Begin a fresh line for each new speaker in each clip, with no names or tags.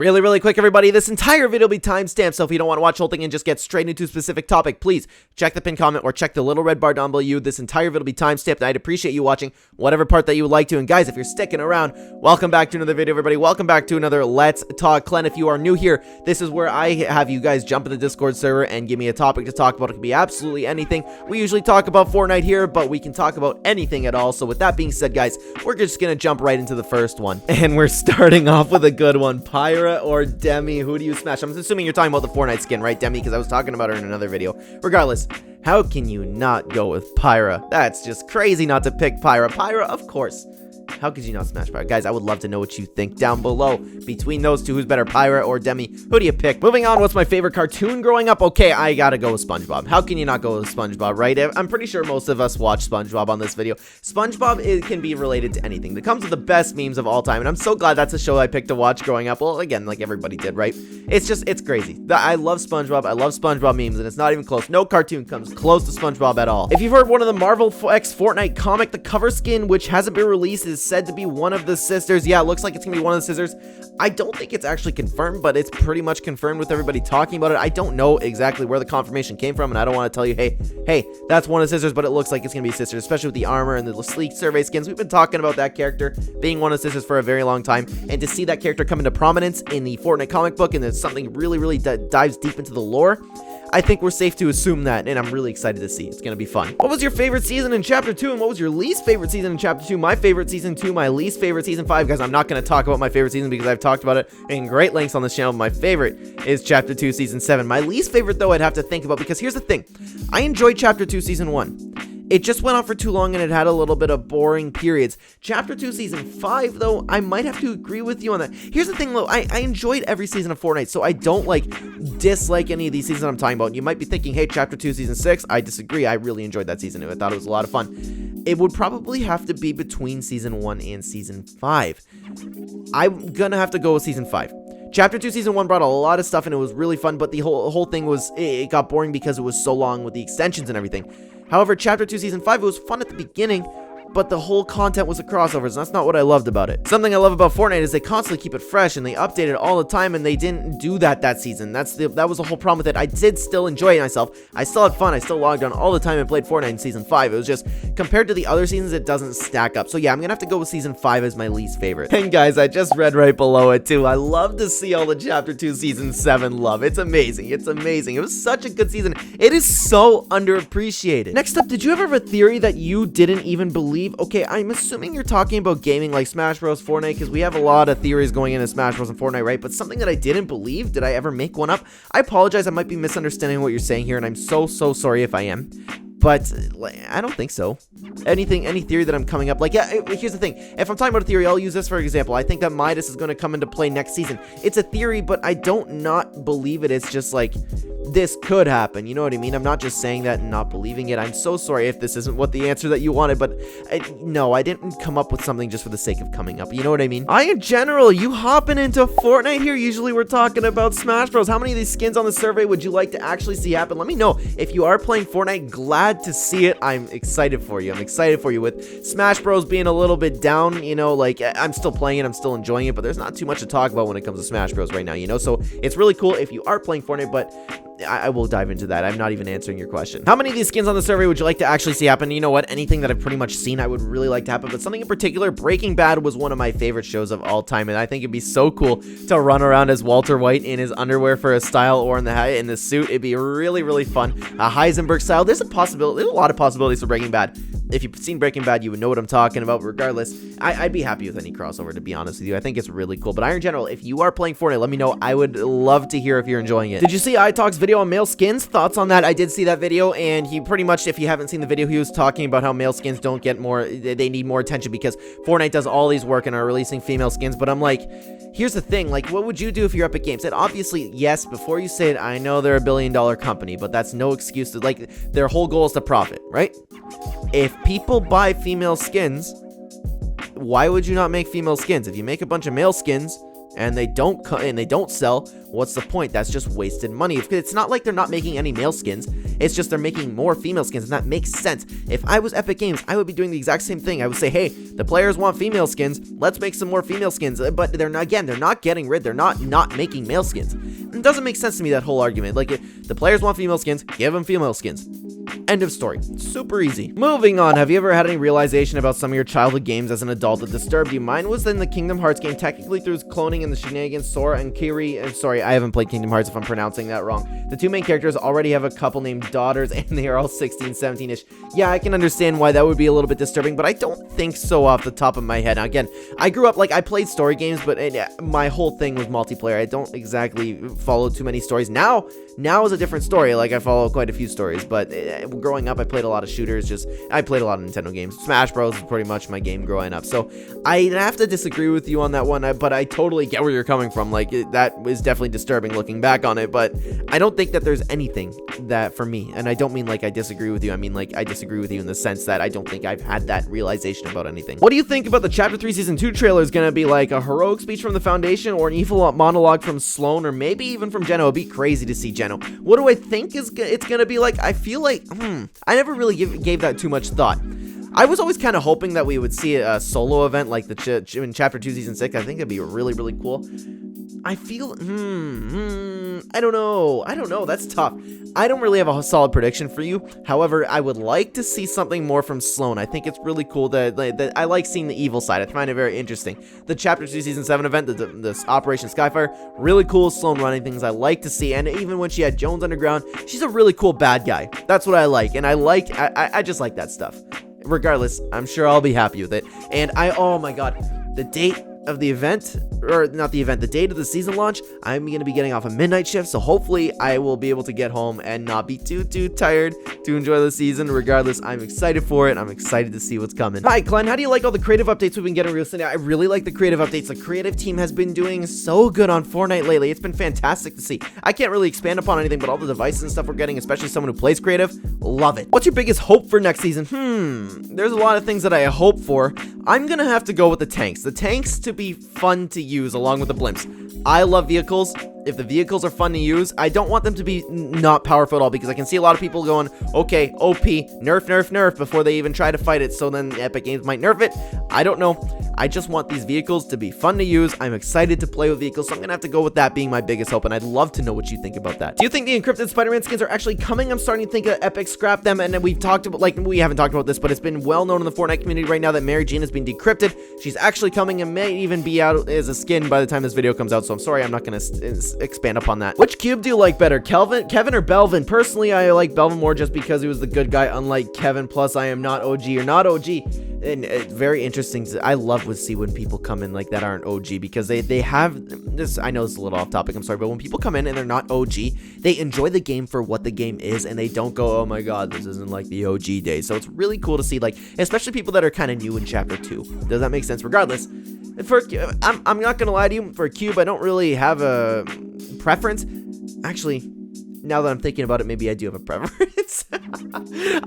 Really quick, everybody, this entire video will be timestamped, so if you don't want to watch the whole thing and just get straight into a specific topic, please check the pinned comment or check the little red bar down below you. This entire video will be timestamped, and I'd appreciate you watching whatever part that you would like to. And guys, if you're sticking around, welcome back to another video, everybody. Welcome back to another Let's Talk Clen. If you are new here, this is where I have you guys jump in the Discord server and give me a topic to talk about. It can be absolutely anything. We usually talk about Fortnite here, but we can talk about anything at all. So with that being said, guys, we're just gonna jump right into the first one. And we're starting off with a good one. Pyra or Demi? Who do you smash? I'm assuming you're talking about the Fortnite skin, right, Demi? Because I was talking about her in another video. Regardless, how can you not go with Pyra? That's just crazy not to pick Pyra. Pyra, of course. How could you not smash Pyra? Guys, I would love to know what you think down below. Between those two, who's better, Pyra or Demi? Who do you pick? Moving on, what's my favorite cartoon growing up? Okay, I gotta go with SpongeBob. How can you not go with SpongeBob, right? I'm pretty sure most of us watch SpongeBob on this video. SpongeBob can be related to anything. It comes with the best memes of all time, and I'm so glad that's a show I picked to watch growing up. Well, again, like everybody did, right? It's crazy. I love SpongeBob. I love SpongeBob memes, and it's not even close. No cartoon comes close to SpongeBob at all. If you've heard one of the Marvel x Fortnite comic, the cover skin, which hasn't been released, is said to be one of the sisters. Yeah, it looks like it's gonna be one of the sisters. I don't think it's actually confirmed, but it's pretty much confirmed with everybody talking about it. I don't know exactly where the confirmation came from, and I don't want to tell you, hey, that's one of the sisters, but it looks like it's gonna be sisters, especially with the armor and the sleek survey skins. We've been talking about that character being one of the sisters for a very long time, and to see that character come into prominence in the Fortnite comic book, and there's something really dives deep into the lore, I think we're safe to assume that, and I'm really excited to see. It's gonna be fun. What was your favorite season in Chapter 2, and what was your least favorite season in Chapter 2? My favorite season 2, my least favorite season 5. Guys, I'm not gonna talk about my favorite season because I've talked about it in great lengths on this channel. My favorite is Chapter 2, Season 7. My least favorite, though, I'd have to think about, because here's the thing. I enjoyed Chapter 2, Season 1. It just went on for too long, and it had a little bit of boring periods. Chapter 2, Season 5, though, I might have to agree with you on that. Here's the thing, though. I enjoyed every season of Fortnite, so I don't, dislike any of these seasons I'm talking about. You might be thinking, hey, Chapter 2, Season 6, I disagree. I really enjoyed that season. I thought it was a lot of fun. It would probably have to be between Season 1 and Season 5. I'm gonna have to go with Season 5. Chapter 2, Season 1 brought a lot of stuff, and it was really fun, but the whole thing was, it got boring because it was so long with the extensions and everything. However, Chapter 2, Season 5, it was fun at the beginning, but the whole content was the crossovers, and that's not what I loved about it. Something I love about Fortnite is they constantly keep it fresh, and they update it all the time, and they didn't do that season. That was the whole problem with it. I did still enjoy it myself. I still had fun. I still logged on all the time and played Fortnite in Season 5. It was just, compared to the other seasons, it doesn't stack up. So yeah, I'm gonna have to go with Season 5 as my least favorite. And guys, I just read right below it too. I love to see all the Chapter 2, Season 7 love. It's amazing. It's amazing. It was such a good season. It is so underappreciated. Next up, did you ever have a theory that you didn't even believe? Okay, I'm assuming you're talking about gaming like Smash Bros, Fortnite, because we have a lot of theories going into Smash Bros and Fortnite, right? But something that I didn't believe, did I ever make one up? I apologize, I might be misunderstanding what you're saying here, and I'm so sorry if I am. But I don't think so. Any theory that I'm coming up, yeah, here's the thing. If I'm talking about a theory, I'll use this for example. I think that Midas is going to come into play next season. It's a theory, but I don't not believe it. It's just this could happen. You know what I mean? I'm not just saying that and not believing it. I'm so sorry if this isn't what the answer that you wanted, but no, I didn't come up with something just for the sake of coming up. You know what I mean? In general, you hopping into Fortnite here. Usually we're talking about Smash Bros. How many of these skins on the survey would you like to actually see happen? Let me know. If you are playing Fortnite, glad to see it. I'm excited for you. I'm excited for you. With Smash Bros being a little bit down, you know, I'm still playing it, I'm still enjoying it, but there's not too much to talk about when it comes to Smash Bros right now, you know? So it's really cool if you are playing Fortnite, but I will dive into that. I'm not even answering your question. How many of these skins on the survey would you like to actually see happen? You know what? Anything that I've pretty much seen, I would really like to happen. But something in particular, Breaking Bad was one of my favorite shows of all time, and I think it'd be so cool to run around as Walter White in his underwear for a style, or in the suit. It'd be really fun. Heisenberg style. There's a lot of possibilities for Breaking Bad. If you've seen Breaking Bad, you would know what I'm talking about. Regardless, I'd be happy with any crossover, to be honest with you. I think it's really cool. But in general, if you are playing Fortnite, let me know. I would love to hear if you're enjoying it. Did you see iTalk's video on male skins? Thoughts on that? I did see that video, and he pretty much, if you haven't seen the video, he was talking about how male skins don't get more, they need more attention because Fortnite does all these work and are releasing female skins. But I'm like, here's the thing, what would you do if you're Epic Games? And obviously, yes, before you say it, I know they're a billion-dollar company, but that's no excuse to, their whole goal is to profit, right? If people buy female skins, why would you not make female skins? If you make a bunch of male skins and they don't sell, what's the point? That's just wasted money. It's not like they're not making any male skins. It's just they're making more female skins, and that makes sense. If I was Epic Games, I would be doing the exact same thing. I would say, hey, the players want female skins, let's make some more female skins. But they're not getting rid, they're not making male skins. It doesn't make sense to me, that whole argument. Like, the players want female skins, give them female skins. End of story. Super easy. Moving on, have you ever had any realization about some of your childhood games as an adult that disturbed you? Mine was in the Kingdom Hearts game, technically through cloning and the shenanigans. Sora and Kiri, and sorry, I haven't played Kingdom Hearts if I'm pronouncing that wrong. The two main characters already have a couple named daughters, and they are all 16, 17-ish. Yeah, I can understand why that would be a little bit disturbing, but I don't think so off the top of my head. Now, again, I grew up, like, I played story games, but my whole thing was multiplayer. I don't exactly follow too many stories. Now is a different story. Like, I follow quite a few stories, but growing up, I played a lot of shooters. I played a lot of Nintendo games. Smash Bros was pretty much my game growing up. So I'd have to disagree with you on that one, but I totally get where you're coming from. Like, that was definitely disturbing looking back on it, but I don't think that there's anything that for me, and I don't mean like I disagree with you. I mean like I disagree with you in the sense that I don't think I've had that realization about anything. What do you think about the Chapter 3 Season 2 trailer? Is gonna be like a heroic speech from the Foundation, or an evil monologue from Sloan, or maybe even from Geno? It'd be crazy to see Geno. What do I think it's gonna be like? I feel like, I never really gave that too much thought. I was always kind of hoping that we would see a solo event like in Chapter 2 Season 6. I think it'd be really, really cool. I feel, I don't know, that's tough. I don't really have a solid prediction for you. However, I would like to see something more from Sloan. I think it's really cool that I like seeing the evil side. I find it very interesting. The Chapter 2 Season 7 event, this Operation Skyfire, really cool. Sloan running things I like to see, and even when she had Jones underground, she's a really cool bad guy. That's what I like, and I just like that stuff. Regardless, I'm sure I'll be happy with it. And oh my god, the date of the event, or not the event, the date of the season launch, I'm going to be getting off a midnight shift, so hopefully I will be able to get home and not be too tired to enjoy the season. Regardless, I'm excited for it. I'm excited to see what's coming. Hi, Clen. How do you like all the creative updates we've been getting recently? I really like the creative updates. The creative team has been doing so good on Fortnite lately. It's been fantastic to see. I can't really expand upon anything, but all the devices and stuff we're getting, especially someone who plays creative, love it. What's your biggest hope for next season? There's a lot of things that I hope for. I'm gonna have to go with the tanks. The tanks to be fun to use along with the blimps. I love vehicles. If the vehicles are fun to use, I don't want them to be not powerful at all, because I can see a lot of people going, okay, OP, nerf, before they even try to fight it, so then Epic Games might nerf it. I don't know. I just want these vehicles to be fun to use. I'm excited to play with vehicles, so I'm gonna have to go with that being my biggest hope, and I'd love to know what you think about that. Do you think the encrypted Spider-Man skins are actually coming? I'm starting to think Epic scrapped them, and then we've talked about, like, we haven't talked about this, but it's been well known in the Fortnite community right now that Mary Jane has been decrypted. She's actually coming and may even be out as a skin by the time this video comes out, so I'm sorry I'm not gonna expand upon that. Which cube do you like better, Kevin or Belvin? Personally, I like Belvin more just because he was the good guy, unlike Kevin, plus I am not OG or not OG. And very interesting. I love to see when people come in like that aren't OG, because they have this. I know it's a little off topic, I'm sorry, but when people come in and they're not OG, they enjoy the game for what the game is, and they don't go, oh my god, this isn't like the OG days. So it's really cool to see, like, especially people that are kind of new in Chapter 2. Does that make sense? Regardless, I'm not gonna lie to you, for a cube, I don't really have a preference. Actually, now that I'm thinking about it, maybe I do have a preference.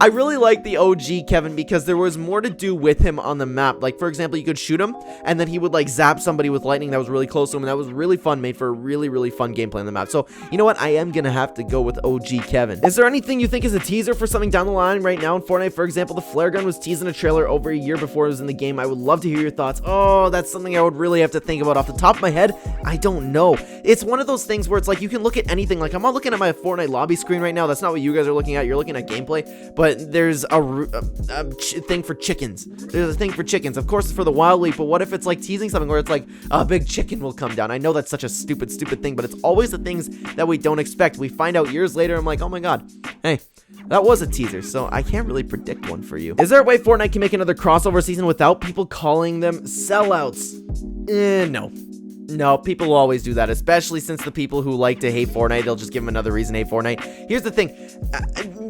I really like the OG Kevin because there was more to do with him on the map. Like, for example, you could shoot him, and then he would, like, zap somebody with lightning that was really close to him, and that was really fun, made for a really, really fun gameplay on the map. So, you know what? I am gonna have to go with OG Kevin. Is there anything you think is a teaser for something down the line right now in Fortnite? For example, the flare gun was teased in a trailer over a year before it was in the game. I would love to hear your thoughts. Oh, that's something I would really have to think about. Off the top of my head, I don't know. It's one of those things where it's like you can look at anything. Like, I'm not looking at my Fortnite lobby screen right now. That's not what you guys are looking at. You're looking at gameplay, but there's a thing for chickens. There's a thing for chickens. Of course, it's for the wild week, but what if it's like teasing something where it's like a big chicken will come down? I know that's such a stupid thing, but it's always the things that we don't expect. We find out years later, I'm like, oh my god, hey, that was a teaser, so I can't really predict one for you. Is there a way Fortnite can make another crossover season without people calling them sellouts? No, people will always do that, especially since the people who like to hate Fortnite, they'll just give them another reason to hate Fortnite. Here's the thing,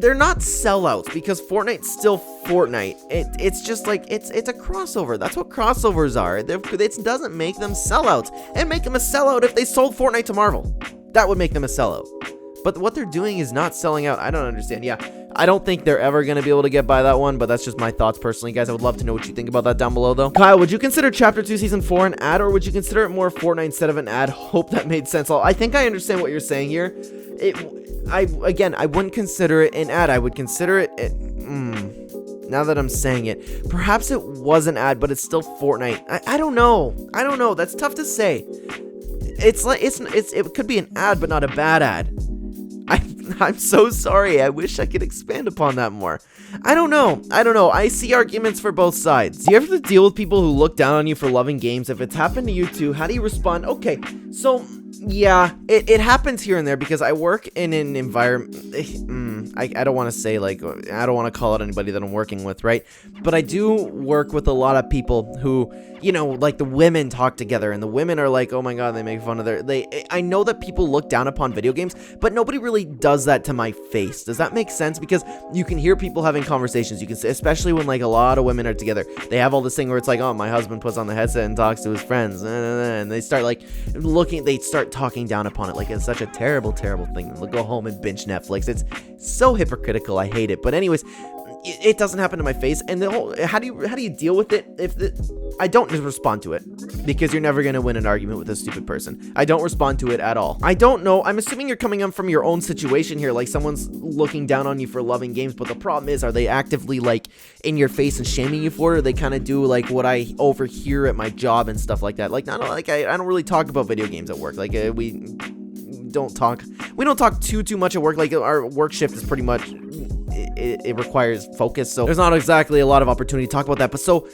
they're not sellouts, because Fortnite's still Fortnite. It's just like, it's a crossover. That's what crossovers are. It doesn't make them sellouts. And make them a sellout if they sold Fortnite to Marvel. That would make them a sellout. But what they're doing is not selling out. I don't understand. Yeah, I don't think they're ever going to be able to get by that one, but that's just my thoughts personally, guys. I would love to know what you think about that down below, though. Kyle, would you consider Chapter 2 Season 4 an ad, or would you consider it more Fortnite instead of an ad? Hope that made sense. I think I understand what you're saying here. I wouldn't consider it an ad. I would consider it... now that I'm saying it, perhaps it was an ad, but it's still Fortnite. I don't know. I don't know. That's tough to say. It could be an ad, but not a bad ad. I'm so sorry. I wish I could expand upon that more. I don't know. I see arguments for both sides. Do you ever deal with people who look down on you for loving games? If it's happened to you too, how do you respond? Okay, so yeah, it happens here and there because I work in an environment. I don't want to say, like, I don't want to call out anybody that I'm working with, right? But I do work with a lot of people who, you know, like the women talk together, and the women are like, oh my god, they make fun of I know that people look down upon video games, but nobody really does that to my face. Does that make sense? Because you can hear people having conversations. You can say, especially when like a lot of women are together, they have all this thing where it's like, oh, my husband puts on the headset and talks to his friends, and they start like they start talking down upon it like it's such a terrible thing. They'll go home and binge Netflix. It's so hypocritical. I hate it. But anyways, it doesn't happen to my face. And the whole, how do you deal with it? I don't just respond to it, because you're never going to win an argument with a stupid person. I don't respond to it at all. I don't know. I'm assuming you're coming up from your own situation here, like someone's looking down on you for loving games. But the problem is, are they actively like in your face and shaming you for it? Or they kind of do like what I overhear at my job and stuff like that? Like, I don't really talk about video games at work. Like, we don't talk too much at work. Like, our work shift is pretty much, it requires focus, so there's not exactly a lot of opportunity to talk about that. But so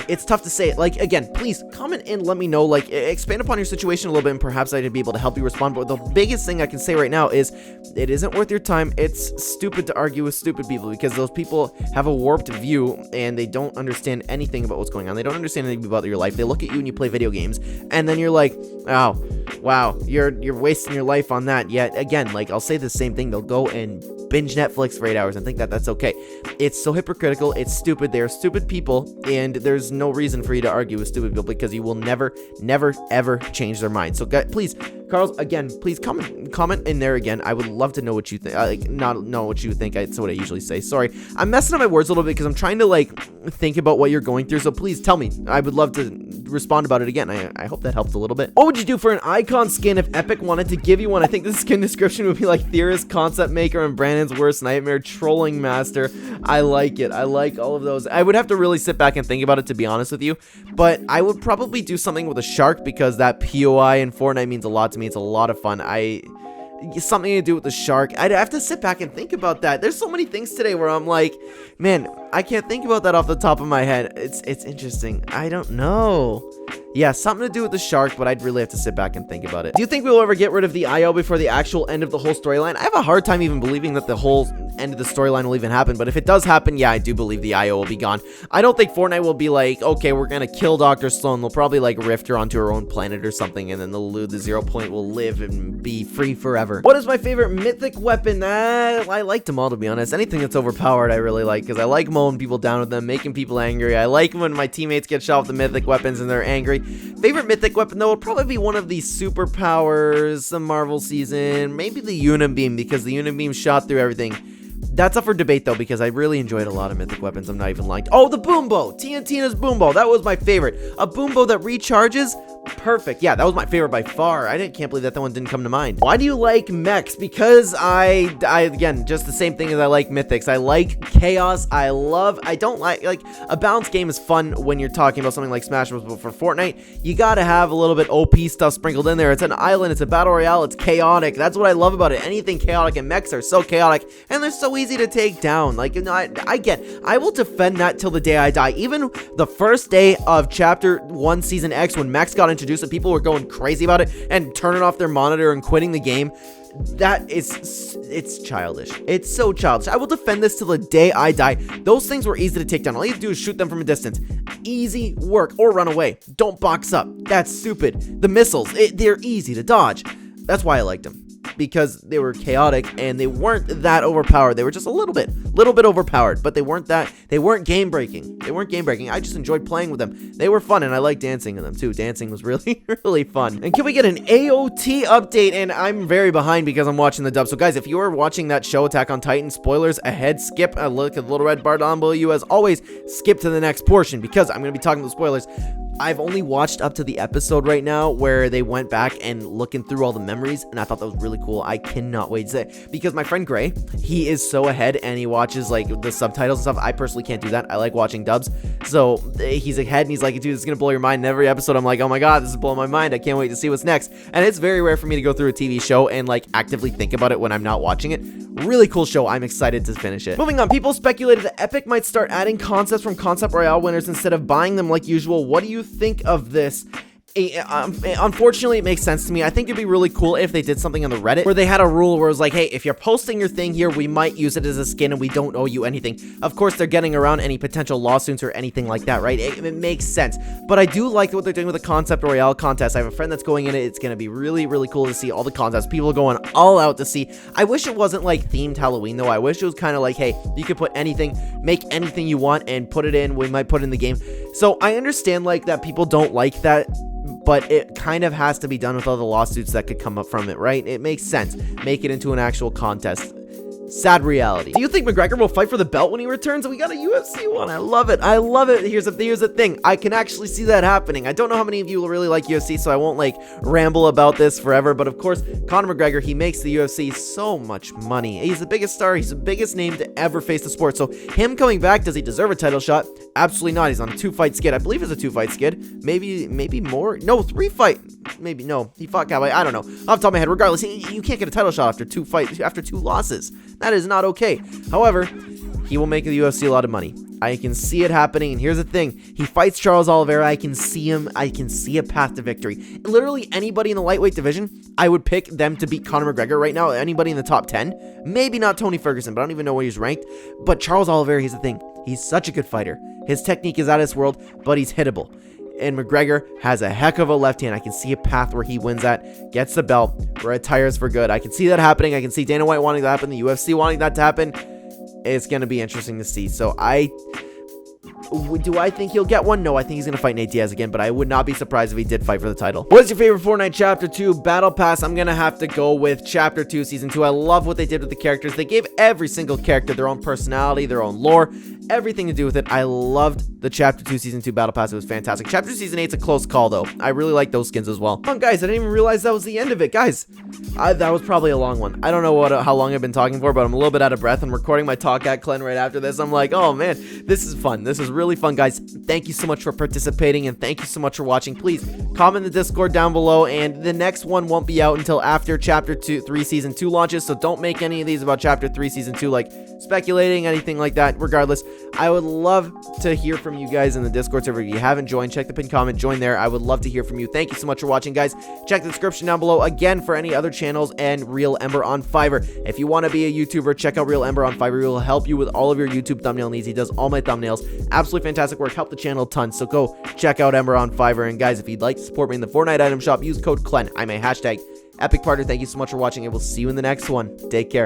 it's tough to say. Like, again, please comment and let me know, like, expand upon your situation a little bit, and perhaps I'd be able to help you respond. But the biggest thing I can say right now is it isn't worth your time. It's stupid to argue with stupid people, because those people have a warped view and they don't understand anything about what's going on. They don't understand anything about your life. They look at you and you play video games, and then you're like, oh wow, you're wasting your life on that. Yet again, like, I'll say the same thing. They'll go and binge Netflix for 8 hours and think that that's okay. It's so hypocritical. It's stupid. They are stupid people, and there's no reason for you to argue with stupid people, because you will never ever change their mind. So guys, please, Carlos, again, please comment in there again. I would love to know what you think. Not know what you think. That's what I usually say. Sorry, I'm messing up my words a little bit because I'm trying to like think about what you're going through. So please tell me. I would love to respond about it again. I hope that helped a little bit. What would you do for an icon skin if Epic wanted to give you one? I think the skin description would be like Theorist, Concept Maker, and Brandon's Worst Nightmare, Trolling Master. I like it. I like all of those. I would have to really sit back and think about it, to be honest with you, but I would probably do something with a shark, because that POI in Fortnite means a lot to me. It's a lot of fun. Something to do with the shark. I'd have to sit back and think about that. There's so many things today where I'm like, man, I can't think about that off the top of my head. It's interesting. I don't know. Yeah, something to do with the shark, but I'd really have to sit back and think about it. Do you think we'll ever get rid of the IO before the actual end of the whole storyline? I have a hard time even believing that the whole end of the storyline will even happen, but if it does happen, yeah, I do believe the IO will be gone. I don't think Fortnite will be like, okay, we're gonna kill Dr. Sloan. They'll probably like rift her onto her own planet or something, and then the 0 point will live and be free forever. What is my favorite mythic weapon? I like them all, to be honest. Anything that's overpowered I really like, because I like mowing people down with them, making people angry. I like when my teammates get shot with the mythic weapons and they're angry. Favorite mythic weapon, though, would probably be one of the superpowers, the Marvel season, maybe the Unibeam, because the Unibeam shot through everything. That's up for debate, though, because I really enjoyed a lot of mythic weapons. I'm not even lying. Oh, the Boombo! TNTina's Boombo. That was my favorite. A Boombo that recharges? Perfect. Yeah, that was my favorite by far. Can't believe that one didn't come to mind. Why do you like mechs? Because I again, just the same thing as I like mythics. I like chaos. I don't like a balanced game is fun when you're talking about something like Smash Bros. But for Fortnite, you gotta have a little bit OP stuff sprinkled in there. It's an island. It's a battle royale. It's chaotic. That's what I love about it. Anything chaotic, and mechs are so chaotic, and they're so easy to take down. Like, you know, I will defend that till the day I die. Even the first day of Chapter 1 Season X, when mechs got introduced and people were going crazy about it and turning off their monitor and quitting the game, it's childish. It's so childish. I will defend this till the day I die. Those things were easy to take down. All you have to do is shoot them from a distance. Easy work, or run away. Don't box up. That's stupid. The missiles, they're easy to dodge. That's why I liked them. because they were chaotic and they weren't that overpowered. They were just a little bit overpowered, but they weren't game breaking. I just enjoyed playing with them. They were fun, and I like dancing in them too. Dancing was really, really fun. And can we get an AOT update? And I'm very behind because I'm watching the dub. So guys, if you are watching that show, Attack on Titan, spoilers ahead, skip a look at the little red bar down below you. As always, skip to the next portion because I'm going to be talking about spoilers. I've only watched up to the episode right now where they went back and looking through all the memories, and I thought that was really cool. I cannot wait to say, because my friend Gray, he is so ahead and he watches like the subtitles and stuff. I personally can't do that. I like watching dubs. So he's ahead and he's like, dude, this is gonna blow your mind. And every episode I'm like, oh my god, this is blowing my mind. I can't wait to see what's next. And it's very rare for me to go through a TV show and like actively think about it when I'm not watching it. Really cool show. I'm excited to finish it. Moving on, people speculated that Epic might start adding concepts from Concept Royale winners instead of buying them like usual. What do you think of this? Unfortunately, it makes sense to me. I think it'd be really cool if they did something on the Reddit where they had a rule where it was like, hey, if you're posting your thing here, we might use it as a skin and we don't owe you anything. Of course, they're getting around any potential lawsuits or anything like that, right? It makes sense. But I do like what they're doing with the Concept Royale contest. I have a friend that's going in it. It's going to be really, really cool to see all the contests. People are going all out to see. I wish it wasn't like themed Halloween, though. I wish it was kind of like, hey, you could put anything, make anything you want and put it in. We might put it in the game. So I understand like that people don't like that, but it kind of has to be done with all the lawsuits that could come up from it, right? It makes sense. Make it into an actual contest. Sad reality. Do you think McGregor will fight for the belt when he returns? We got a UFC one. I love it. I love it. Here's the thing. I can actually see that happening. I don't know how many of you will really like UFC, so I won't like ramble about this forever. But of course, Conor McGregor, he makes the UFC so much money. He's the biggest star. He's the biggest name to ever face the sport. So him coming back, does he deserve a title shot? Absolutely not. He's on a 2-fight skid. I believe it's a 2-fight skid. Maybe more. No, 3-fight. Maybe no. He fought Cowboy. I don't know. Off the top of my head, regardless, you can't get a title shot after 2 fights, after 2 losses. That is not okay. However, he will make the UFC a lot of money. I can see it happening, and here's the thing. He fights Charles Oliveira. I can see him. I can see a path to victory. Literally anybody in the lightweight division, I would pick them to beat Conor McGregor right now. Anybody in the top 10. Maybe not Tony Ferguson, but I don't even know where he's ranked. But Charles Oliveira, here's the thing. He's such a good fighter. His technique is out of this world, but he's hittable. And McGregor has a heck of a left hand. I can see a path where he wins that, gets the belt, retires for good. I can see that happening. I can see Dana White wanting that to happen, the UFC wanting that to happen. It's going to be interesting to see. So do I think he'll get one? No, I think he's going to fight Nate Diaz again, but I would not be surprised if he did fight for the title. What's your favorite Fortnite Chapter 2 Battle Pass? I'm going to have to go with Chapter 2 Season 2. I love what they did with the characters. They gave every single character their own personality, their own lore, everything to do with it. I loved the Chapter 2 Season 2 Battle Pass. It was fantastic. Chapter 2 Season 8's a close call, though. I really like those skins as well. Oh, guys, I didn't even realize that was the end of it. Guys, that was probably a long one. I don't know how long I've been talking for, but I'm a little bit out of breath. I'm recording my talk at Clen right after this. I'm like, oh, man, this is fun. This is really fun, guys. Thank you so much for participating, and thank you so much for watching. Please comment in the Discord down below, and the next one won't be out until after Chapter 3 Season 2 launches, so don't make any of these about Chapter 3 Season 2, like speculating, anything like that. Regardless, I would love to hear from you guys in the Discord server. If you haven't joined, check the pinned comment, join there. I would love to hear from you. Thank you so much for watching, guys. Check the description down below again for any other channels and Real Ember on Fiverr. If you want to be a YouTuber, check out Real Ember on Fiverr. He will help you with all of your YouTube thumbnail needs. He does all my thumbnails. Absolutely fantastic work. Help the channel a ton. So go check out Ember on Fiverr. And guys, if you'd like to support me in the Fortnite item shop, use code Clen. I'm a hashtag Epic Partner. Thank you so much for watching, and we'll see you in the next one. Take care.